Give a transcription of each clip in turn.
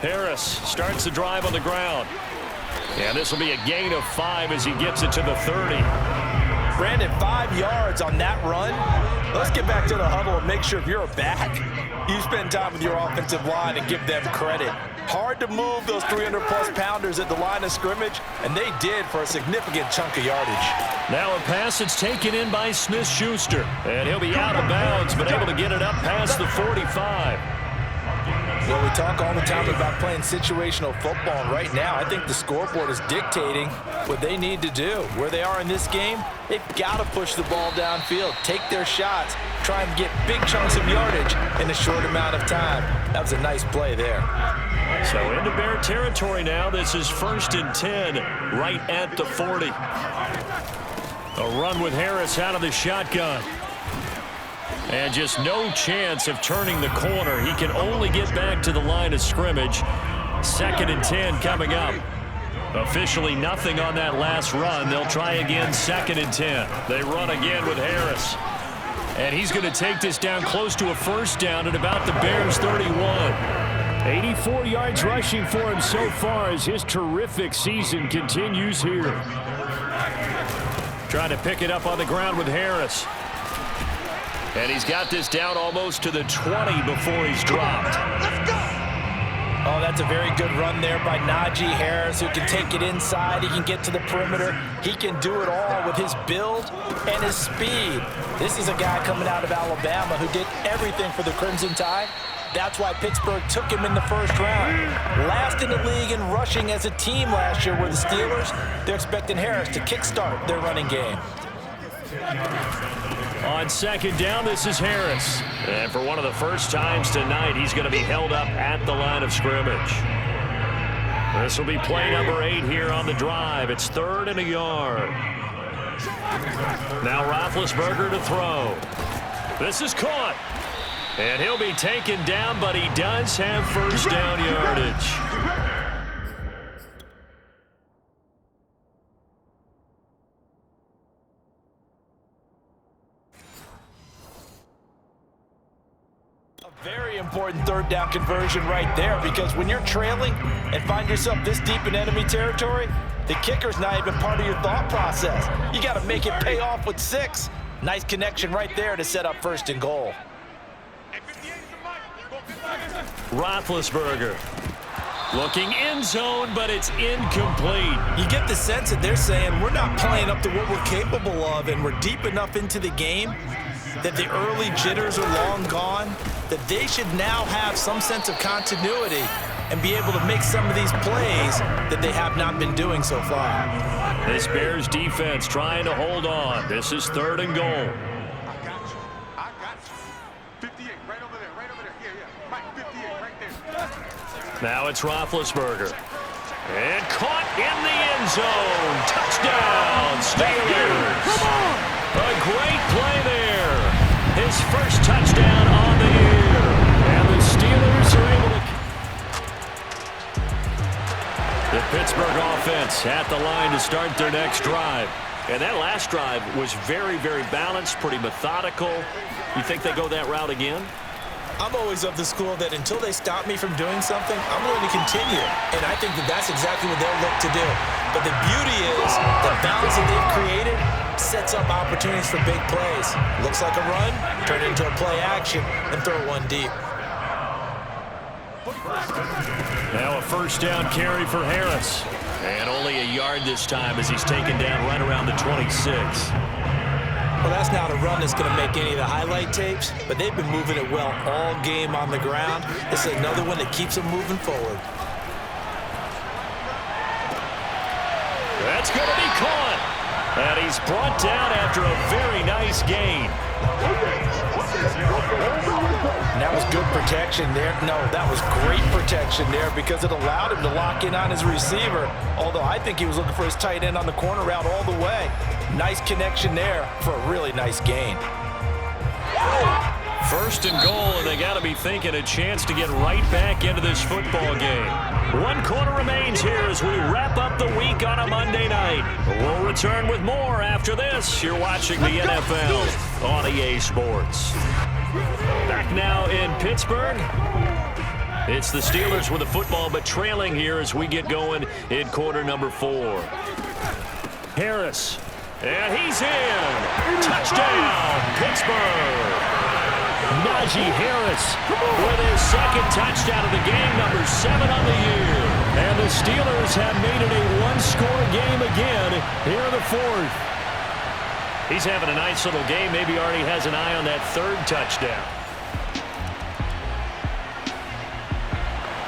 Harris starts the drive on the ground. And this will be a gain of 5 as he gets it to the 30. Brandon, 5 yards on that run. Let's get back to the huddle and make sure if you're a back, you spend time with your offensive line and give them credit. Hard to move those 300-plus pounders at the line of scrimmage, and they did for a significant chunk of yardage. Now a pass that's taken in by Smith-Schuster. And he'll be out of bounds, but able to get it up past the 45. Well, we talk all the time about playing situational football, and right now I think the scoreboard is dictating what they need to do. Where they are in this game, they've got to push the ball downfield, take their shots, try and get big chunks of yardage in a short amount of time. That was a nice play there. So into Bear territory now. This is 1st and 10 right at the 40. A run with Harris out of the shotgun. And just no chance of turning the corner. He can only get back to the line of scrimmage. 2nd and 10 coming up. Officially nothing on that last run. They'll try again 2nd and 10. They run again with Harris. And he's going to take this down close to a 1st down at about the Bears' 31. 84 yards rushing for him so far as his terrific season continues here. Trying to pick it up on the ground with Harris. And he's got this down almost to the 20 before he's dropped. Let's go! Oh, that's a very good run there by Najee Harris, who can take it inside. He can get to the perimeter. He can do it all with his build and his speed. This is a guy coming out of Alabama who did everything for the Crimson Tide. That's why Pittsburgh took him in the 1st round. Last in the league in rushing as a team last year were the Steelers. They're expecting Harris to kickstart their running game. On 2nd down, this is Harris. And for one of the first times tonight, he's going to be held up at the line of scrimmage. This will be play number 8 here on the drive. It's 3rd and a yard. Now Roethlisberger to throw. This is caught. And he'll be taken down, but he does have 1st down yardage. Very important 3rd down conversion right there, because when you're trailing and find yourself this deep in enemy territory, the kicker's not even part of your thought process. You got to make it pay off with 6. Nice connection right there to set up 1st and goal. Roethlisberger looking end zone, but it's incomplete. You get the sense that they're saying we're not playing up to what we're capable of, and we're deep enough into the game that the early jitters are long gone, that they should now have some sense of continuity and be able to make some of these plays that they have not been doing so far. This Bears defense trying to hold on. This is 3rd and goal. I got you. I got you. 58, right over there, right over there. Yeah. Mike, 58, right there. Now it's Roethlisberger. And caught in the end zone. Touchdown, Steelers. Come on! A great play there. His 1st touchdown on the year. And the Steelers are able to... The Pittsburgh offense at the line to start their next drive. And that last drive was very, very balanced, pretty methodical. You think they go that route again? I'm always of the school that until they stop me from doing something, I'm going to continue. And I think that that's exactly what they'll look to do. But the beauty is the balance that they've created sets up opportunities for big plays. Looks like a run, turn it into a play action, and throw one deep. Now a 1st down carry for Harris. And only a yard this time as he's taken down right around the 26. Well, that's not a run that's going to make any of the highlight tapes, but they've been moving it well all game on the ground. This is another one that keeps them moving forward. That's going to be caught. And he's brought down after a very nice gain. And that was good protection there. No, that was great protection there because it allowed him to lock in on his receiver, although I think he was looking for his tight end on the corner route all the way. Nice connection there for a really nice gain. 1st and goal, and they got to be thinking a chance to get right back into this football game. 1 quarter remains here as we wrap up the week on a Monday night. We'll return with more after this. You're watching the NFL on EA Sports. Back now in Pittsburgh. It's the Steelers with the football, but trailing here as we get going in quarter number 4. Harris, and he's in. Touchdown, Pittsburgh. Najee Harris with his second touchdown of the game, number 7 on the year. And the Steelers have made it a one-score game again here in the 4th. He's having a nice little game. Maybe already has an eye on that 3rd touchdown.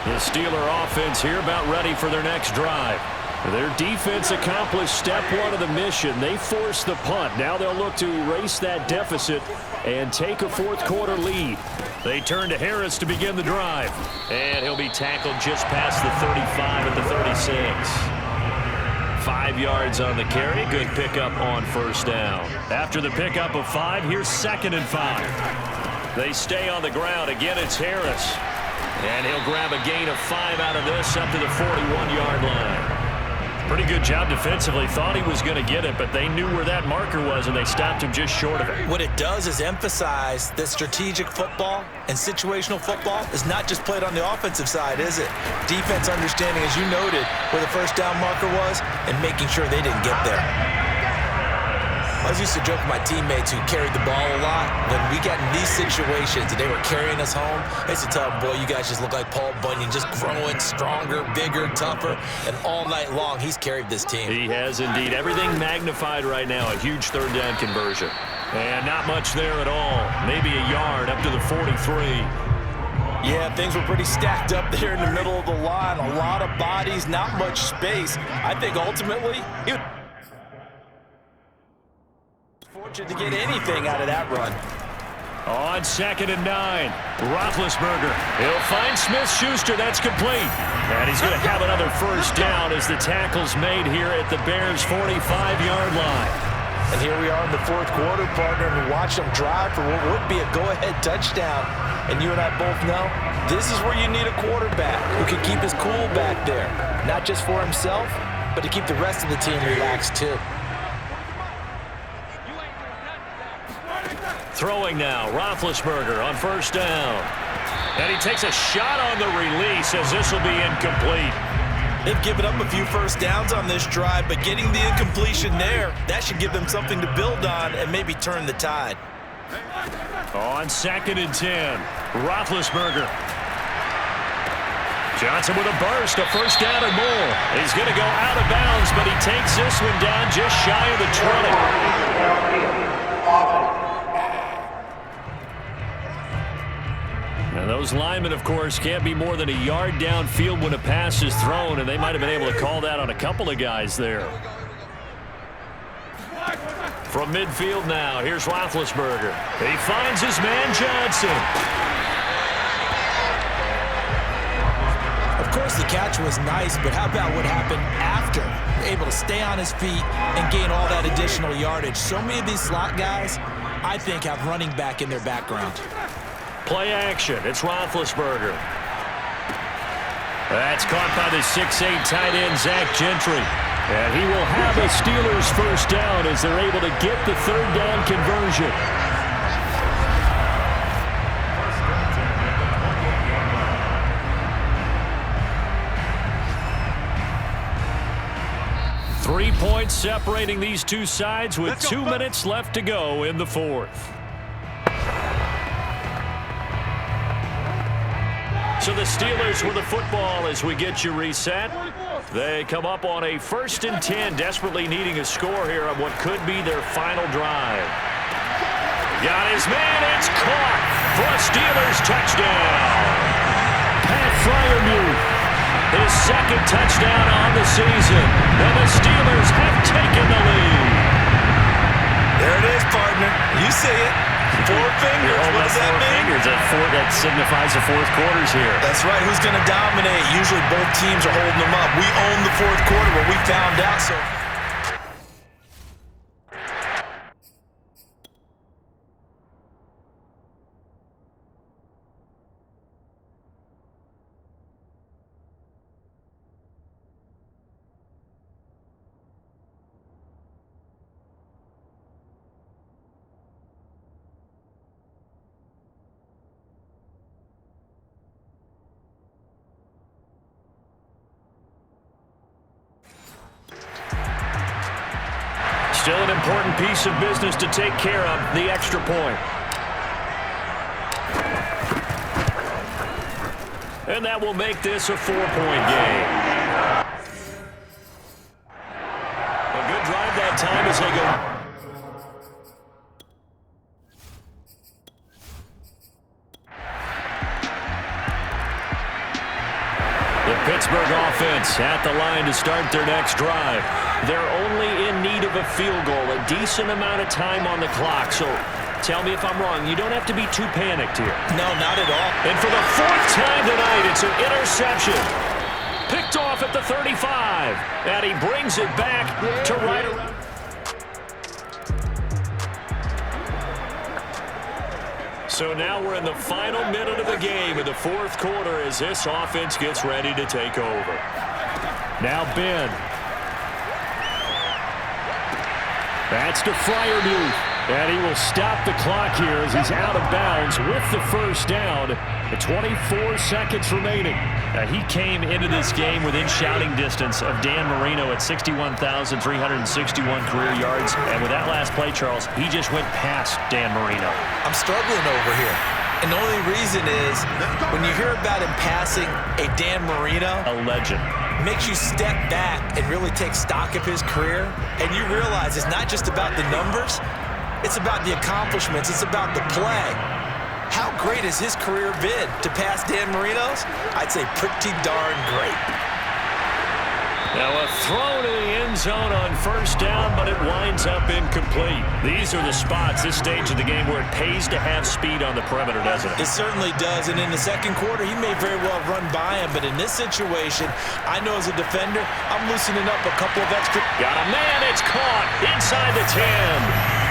The Steeler offense here about ready for their next drive. Their defense accomplished step 1 of the mission. They forced the punt. Now they'll look to erase that deficit and take a 4th quarter lead. They turn to Harris to begin the drive. And he'll be tackled just past the 35 at the 36. 5 yards on the carry. Good pickup on first down. After the pickup of 5, here's 2nd and 5. They stay on the ground. Again, it's Harris. And he'll grab a gain of 5 out of this up to the 41-yard line. Pretty good job defensively. Thought he was going to get it, but they knew where that marker was, and they stopped him just short of it. What it does is emphasize that strategic football and situational football is not just played on the offensive side, is it? Defense understanding, as you noted, where the first down marker was and making sure they didn't get there. I was used to joke with my teammates who carried the ball a lot. When we got in these situations and they were carrying us home, I used to tell them, boy, you guys just look like Paul Bunyan, just growing stronger, bigger, tougher, and all night long he's carried this team. He has indeed. Everything magnified right now. A huge 3rd down conversion. And not much there at all. Maybe a yard up to the 43. Yeah, things were pretty stacked up there in the middle of the line. A lot of bodies, not much space. I think ultimately he was fortunate to get anything out of that run. On 2nd and 9, Roethlisberger. He'll find Smith-Schuster. That's complete. And he's going to have another first down as the tackle's made here at the Bears' 45-yard line. And here we are in the 4th quarter, partner, and watch them drive for what would be a go-ahead touchdown. And you and I both know this is where you need a quarterback who can keep his cool back there. Not just for himself, but to keep the rest of the team relaxed too. Throwing now, Roethlisberger on first down. And he takes a shot on the release as this will be incomplete. They've given up a few first downs on this drive, but getting the incompletion there, that should give them something to build on and maybe turn the tide. On 2nd and 10, Roethlisberger. Johnson with a burst, a first down and more. He's going to go out of bounds, but he takes this one down just shy of the 20. And those linemen, of course, can't be more than a yard downfield when a pass is thrown, and they might have been able to call that on a couple of guys there. From midfield now, here's Roethlisberger. He finds his man Johnson. Of course, the catch was nice, but how about what happened after? Able to stay on his feet and gain all that additional yardage. So many of these slot guys, I think, have running back in their background. Play action. It's Roethlisberger. That's caught by the 6'8" tight end, Zach Gentry. And he will have a Steelers first down as they're able to get the 3rd down conversion. Three points separating these two sides with 2 minutes left to go in the 4th. So the Steelers with the football as we get you reset. They come up on a 1st and 10, desperately needing a score here on what could be their final drive. Got his man, it's caught for a Steelers touchdown. Pat Freiermuth, his 2nd touchdown on the season, and the Steelers have taken the lead. There it is, partner. You see it. 4 fingers. What does that mean? That signifies the 4th quarter's here. That's right. Who's going to dominate? Usually both teams are holding them up. We own the 4th quarter, but we found out so. Still an important piece of business to take care of, the extra point. And that will make this a 4-point game. A good drive that time as they go. The Pittsburgh offense at the line to start their next drive. They're only in need of a field goal, a decent amount of time on the clock. So tell me if I'm wrong. You don't have to be too panicked here. No, not at all. And for the 4th time tonight, it's an interception. Picked off at the 35. And he brings it back to right around. So now we're in the final minute of the game in the 4th quarter as this offense gets ready to take over. Now Ben. That's to Fryermuth. And he will stop the clock here as he's out of bounds with the first down. 24 seconds remaining. He came into this game within shouting distance of Dan Marino at 61,361 career yards. And with that last play, Charles, he just went past Dan Marino. I'm struggling over here. And the only reason is when you hear about him passing a Dan Marino, a legend, makes you step back and really take stock of his career. And you realize it's not just about the numbers. It's about the accomplishments. It's about the play. How great has his career been? To pass Dan Marino's? I'd say pretty darn great. Now a throw to the end zone on first down, but it winds up incomplete. These are the spots, this stage of the game, where it pays to have speed on the perimeter, doesn't it? It certainly does, and in the second quarter, he may very well run by him, but in this situation, I know as a defender, I'm loosening up a couple of extra. Got a man, it's caught inside the 10.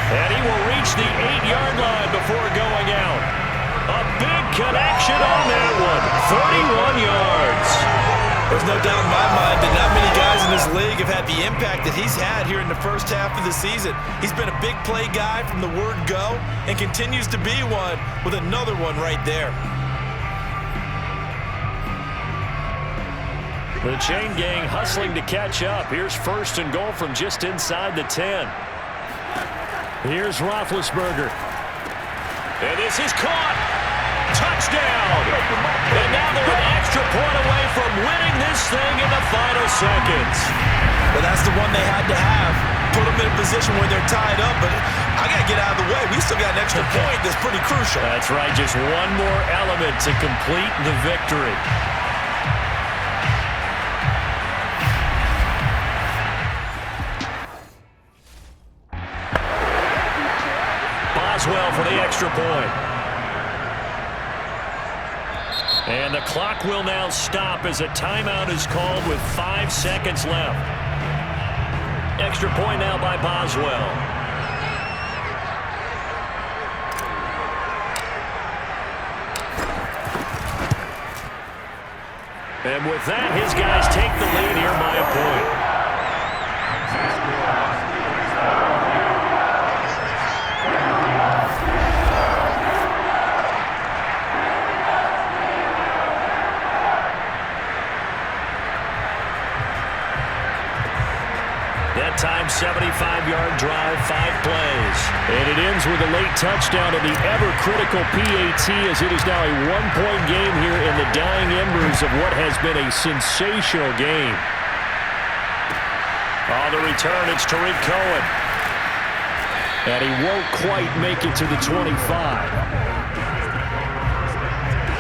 And he will reach the 8-yard line before going out. A big connection on that one. 31 yards. There's no doubt in my mind that not many guys in this league have had the impact that he's had here in the first half of the season. He's been a big play guy from the word go and continues to be one with another one right there. The chain gang hustling to catch up. Here's first and goal from just inside the 10. Here's Roethlisberger. And this is caught. Touchdown. And now they're an extra point away from winning this thing in the final seconds. Well, that's the one they had to have. Put them in a position where they're tied up, but I got to get out of the way. We still got an extra point that's pretty crucial. That's right. Just one more element to complete the victory. Boswell for the extra point. And the clock will now stop as a timeout is called with 5 seconds left. Extra point now by Boswell. And with that, his guys take the lead here by a point. That time, 75-yard drive, 5 plays. And it ends with a late touchdown to the ever-critical PAT as it is now a 1-point game here in the dying embers of what has been a sensational game. On the return, it's Tariq Cohen. And he won't quite make it to the 25.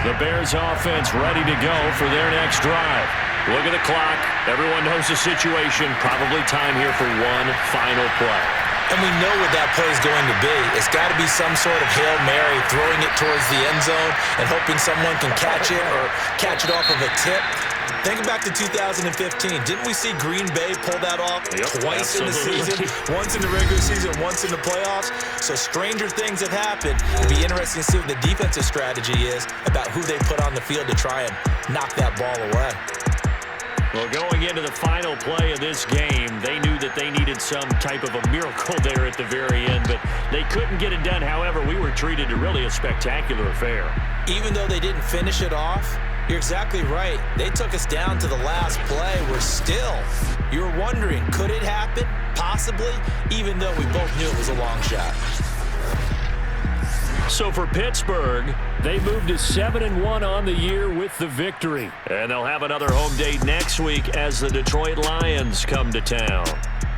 The Bears offense ready to go for their next drive. Look at the clock. Everyone knows the situation. Probably time here for one final play. And we know what that play is going to be. It's got to be some sort of Hail Mary, throwing it towards the end zone and hoping someone can catch it or catch it off of a tip. Think back to 2015. Didn't we see Green Bay pull that off twice in the season? Once in the regular season, once in the playoffs. So stranger things have happened. It'll be interesting to see what the defensive strategy is about who they put on the field to try and knock that ball away. Well, going into the final play of this game, they knew that they needed some type of a miracle there at the very end, but they couldn't get it done. However, we were treated to really a spectacular affair. Even though they didn't finish it off, you're exactly right. They took us down to the last play. We're still, you're wondering, could it happen? possibly, even though we both knew it was a long shot. So for Pittsburgh, they moved to 7-1 on the year with the victory. And they'll have another home date next week as the Detroit Lions come to town.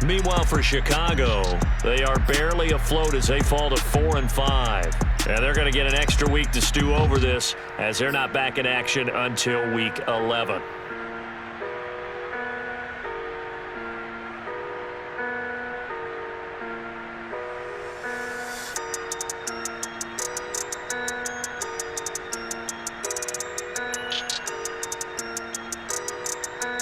Meanwhile, for Chicago, they are barely afloat as they fall to 4-5. And they're going to get an extra week to stew over this as they're not back in action until Week 11.